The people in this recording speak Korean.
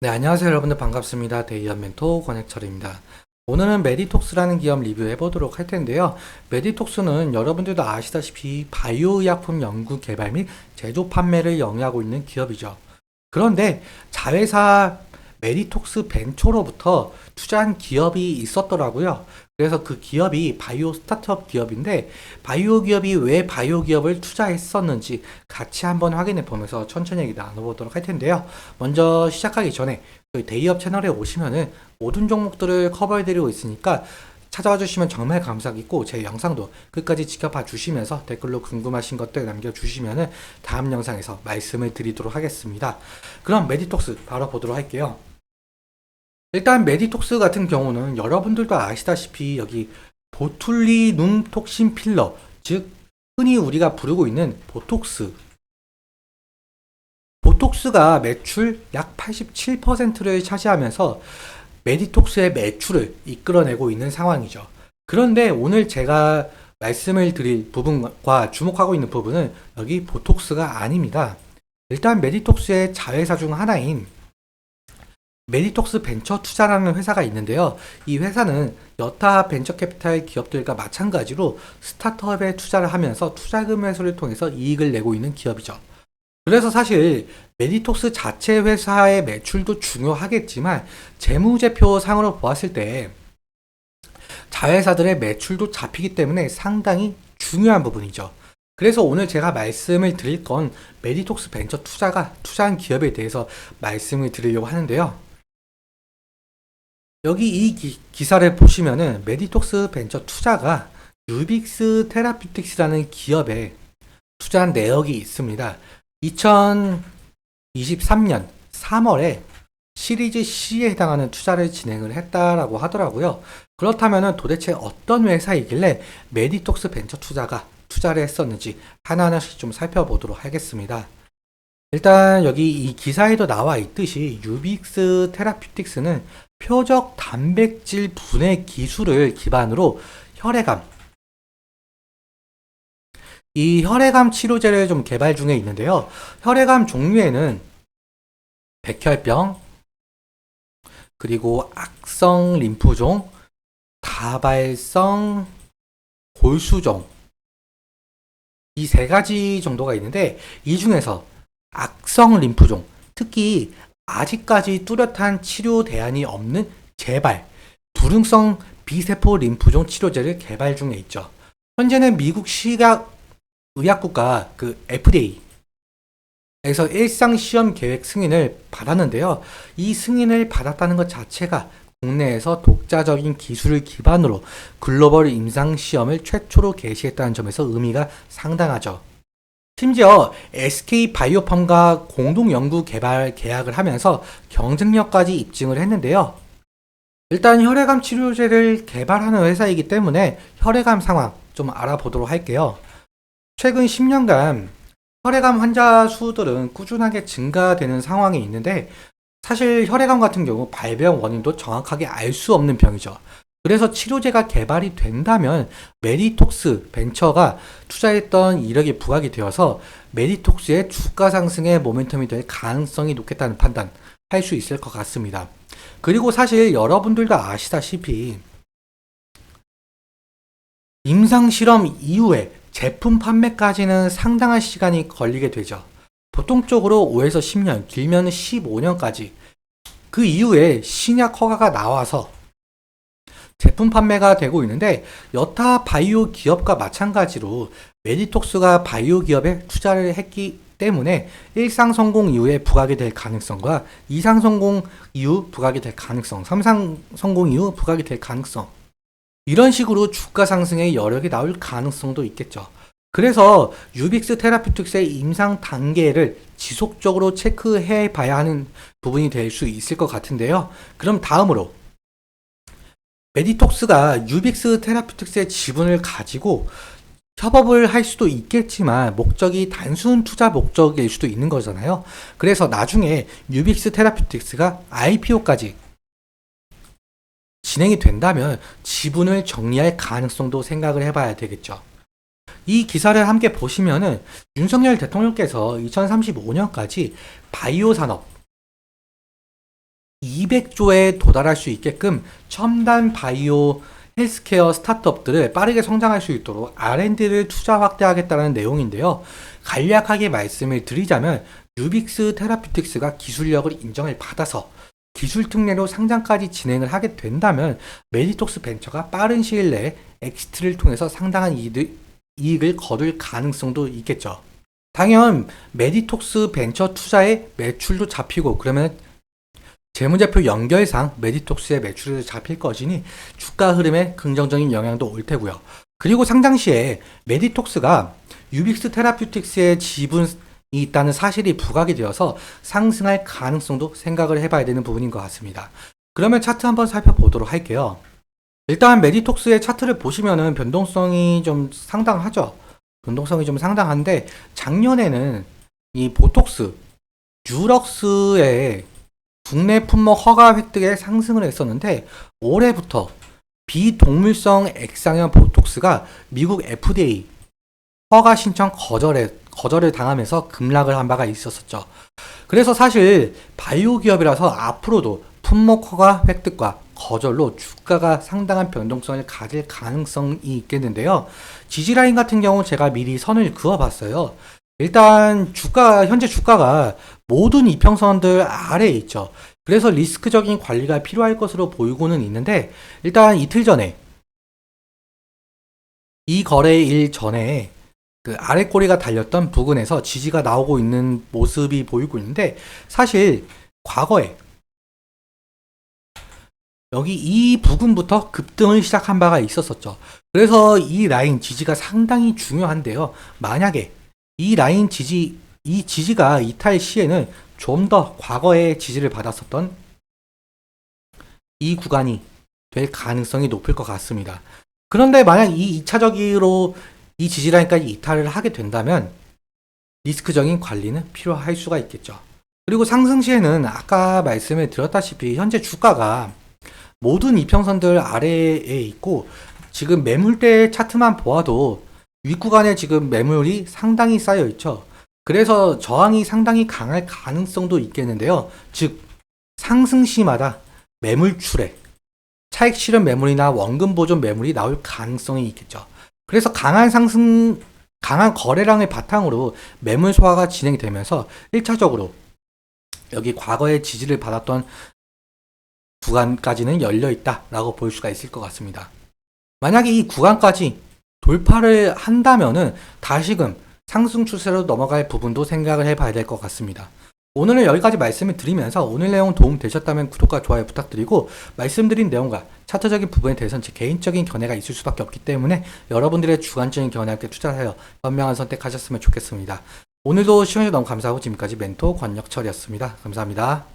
네, 안녕하세요 여러분들 반갑습니다. 데이언 멘토 권혁철입니다. 오늘은 메디톡스라는 기업 리뷰해 보도록 할 텐데요. 메디톡스는 여러분들도 아시다시피 바이오 의약품 연구 개발 및 제조 판매를 영위하고 있는 기업이죠. 그런데 자회사 메디톡스 벤처로부터 투자한 기업이 있었더라고요. 그래서 그 기업이 바이오 스타트업 기업인데 바이오 기업이 왜 바이오 기업을 투자했었는지 같이 한번 확인해 보면서 천천히 얘기 나눠보도록 할 텐데요. 먼저 시작하기 전에 저희 데이업 채널에 오시면은 모든 종목들을 커버해 드리고 있으니까 찾아와 주시면 정말 감사하겠고 제 영상도 끝까지 지켜봐 주시면서 댓글로 궁금하신 것들 남겨주시면은 다음 영상에서 말씀을 드리도록 하겠습니다. 그럼 메디톡스 바로 보도록 할게요. 일단 메디톡스 같은 경우는 여러분들도 아시다시피 여기 보툴리눔 톡신 필러, 즉 흔히 우리가 부르고 있는 보톡스가 매출 약 87%를 차지하면서 메디톡스의 매출을 이끌어내고 있는 상황이죠. 그런데 오늘 제가 말씀을 드릴 부분과 주목하고 있는 부분은 여기 보톡스가 아닙니다. 일단 메디톡스의 자회사 중 하나인 메디톡스 벤처 투자라는 회사가 있는데요. 이 회사는 여타 벤처 캐피탈 기업들과 마찬가지로 스타트업에 투자를 하면서 투자금 회수를 통해서 이익을 내고 있는 기업이죠. 그래서 사실 메디톡스 자체 회사의 매출도 중요하겠지만 재무제표 상으로 보았을 때 자회사들의 매출도 잡히기 때문에 상당히 중요한 부분이죠. 그래서 오늘 제가 말씀을 드릴 건 메디톡스 벤처 투자가 투자한 기업에 대해서 말씀을 드리려고 하는데요. 여기 이 기사를 보시면은 메디톡스 벤처 투자가 유빅스 테라퓨틱스라는 기업에 투자한 내역이 있습니다. 2023년 3월에 시리즈 C에 해당하는 투자를 진행을 했다라고 하더라고요. 그렇다면 도대체 어떤 회사이길래 메디톡스 벤처 투자가 투자를 했었는지 하나하나씩 좀 살펴보도록 하겠습니다. 일단 여기 이 기사에도 나와 있듯이 유빅스 테라퓨틱스는 표적 단백질 분해 기술을 기반으로 혈액암 치료제를 좀 개발 중에 있는데요. 혈액암 종류에는 백혈병, 그리고 악성 림프종, 다발성 골수종, 이 세 가지 정도가 있는데 이 중에서 악성 림프종, 특히 아직까지 뚜렷한 치료 대안이 없는 재발, 불응성 비세포 림프종 치료제를 개발 중에 있죠. 현재는 미국 의약국가 그 FDA에서 일상 시험 계획 승인을 받았는데요. 이 승인을 받았다는 것 자체가 국내에서 독자적인 기술을 기반으로 글로벌 임상 시험을 최초로 개시했다는 점에서 의미가 상당하죠. 심지어 SK 바이오팜과 공동 연구 개발 계약을 하면서 경쟁력까지 입증을 했는데요. 일단 혈액암 치료제를 개발하는 회사이기 때문에 혈액암 상황 좀 알아보도록 할게요. 최근 10년간 혈액암 환자 수들은 꾸준하게 증가되는 상황이 있는데 사실 혈액암 같은 경우 발병 원인도 정확하게 알 수 없는 병이죠. 그래서 치료제가 개발이 된다면 메디톡스 벤처가 투자했던 이력이 부각이 되어서 메디톡스의 주가 상승의 모멘텀이 될 가능성이 높겠다는 판단 할 수 있을 것 같습니다. 그리고 사실 여러분들도 아시다시피 임상 실험 이후에 제품 판매까지는 상당한 시간이 걸리게 되죠. 보통적으로 5에서 10년, 길면 15년까지. 그 이후에 신약 허가가 나와서 제품 판매가 되고 있는데 여타 바이오 기업과 마찬가지로 메디톡스가 바이오 기업에 투자를 했기 때문에 1상 성공 이후에 부각이 될 가능성과 2상 성공 이후 부각이 될 가능성, 3상 성공 이후 부각이 될 가능성, 이런 식으로 주가 상승의 여력이 나올 가능성도 있겠죠. 그래서 유빅스 테라퓨틱스의 임상 단계를 지속적으로 체크해 봐야 하는 부분이 될 수 있을 것 같은데요. 그럼 다음으로 메디톡스가 유빅스 테라퓨틱스의 지분을 가지고 협업을 할 수도 있겠지만 목적이 단순 투자 목적일 수도 있는 거잖아요. 그래서 나중에 유빅스 테라퓨틱스가 IPO까지 진행이 된다면 지분을 정리할 가능성도 생각을 해봐야 되겠죠. 이 기사를 함께 보시면은 윤석열 대통령께서 2035년까지 바이오 산업, 200조에 도달할 수 있게끔 첨단 바이오 헬스케어 스타트업들을 빠르게 성장할 수 있도록 R&D를 투자 확대하겠다는 내용인데요. 간략하게 말씀을 드리자면 뉴빅스 테라퓨틱스가 기술력을 인정을 받아서 기술 특례로 상장까지 진행을 하게 된다면 메디톡스 벤처가 빠른 시일 내에 엑시트를 통해서 상당한 이익을 거둘 가능성도 있겠죠. 당연 메디톡스 벤처 투자의 매출도 잡히고 그러면 재무제표 연결상 메디톡스의 매출이 잡힐 것이니 주가 흐름에 긍정적인 영향도 올 테고요. 그리고 상장 시에 메디톡스가 유빅스 테라퓨틱스의 지분이 있다는 사실이 부각이 되어서 상승할 가능성도 생각을 해봐야 되는 부분인 것 같습니다. 그러면 차트 한번 살펴보도록 할게요. 일단 메디톡스의 차트를 보시면은 변동성이 좀 상당하죠. 변동성이 좀 상당한데 작년에는 이 보톡스, 뉴럭스의 국내 품목 허가 획득에 상승을 했었는데 올해부터 비동물성 액상형 보톡스가 미국 FDA 허가 신청 거절을 당하면서 급락을 한 바가 있었었죠. 그래서 사실 바이오 기업이라서 앞으로도 품목 허가 획득과 거절로 주가가 상당한 변동성을 가질 가능성이 있겠는데요. 지지라인 같은 경우 제가 미리 선을 그어봤어요. 일단 현재 주가가 모든 이평선들 아래에 있죠. 그래서 리스크적인 관리가 필요할 것으로 보이고는 있는데 일단 이틀 전에 이 거래일 전에 그 아래 꼬리가 달렸던 부근에서 지지가 나오고 있는 모습이 보이고 있는데 사실 과거에 여기 이 부근부터 급등을 시작한 바가 있었었죠. 그래서 이 라인 지지가 상당히 중요한데요. 만약에 이 지지가 이탈 시에는 좀 더 과거에 지지를 받았었던 이 구간이 될 가능성이 높을 것 같습니다. 그런데 만약 이 2차적으로 이 지지라인까지 이탈을 하게 된다면 리스크적인 관리는 필요할 수가 있겠죠. 그리고 상승 시에는 아까 말씀을 드렸다시피 현재 주가가 모든 이평선들 아래에 있고 지금 매물대 차트만 보아도 윗구간에 지금 매물이 상당히 쌓여 있죠. 그래서 저항이 상당히 강할 가능성도 있겠는데요. 즉 상승 시마다 매물출에 차익 실현 매물이나 원금 보존 매물이 나올 가능성이 있겠죠. 그래서 강한 거래량을 바탕으로 매물 소화가 진행이 되면서 1차적으로 여기 과거에 지지를 받았던 구간까지는 열려 있다라고 볼 수가 있을 것 같습니다. 만약에 이 구간까지 돌파를 한다면은 다시금 상승 추세로 넘어갈 부분도 생각을 해봐야 될 것 같습니다. 오늘은 여기까지 말씀을 드리면서 오늘 내용 도움 되셨다면 구독과 좋아요 부탁드리고 말씀드린 내용과 차트적인 부분에 대해서는 제 개인적인 견해가 있을 수밖에 없기 때문에 여러분들의 주관적인 견해와 함께 투자하여 현명한 선택하셨으면 좋겠습니다. 오늘도 시청해주셔서 너무 감사하고 지금까지 멘토 권혁철이었습니다. 감사합니다.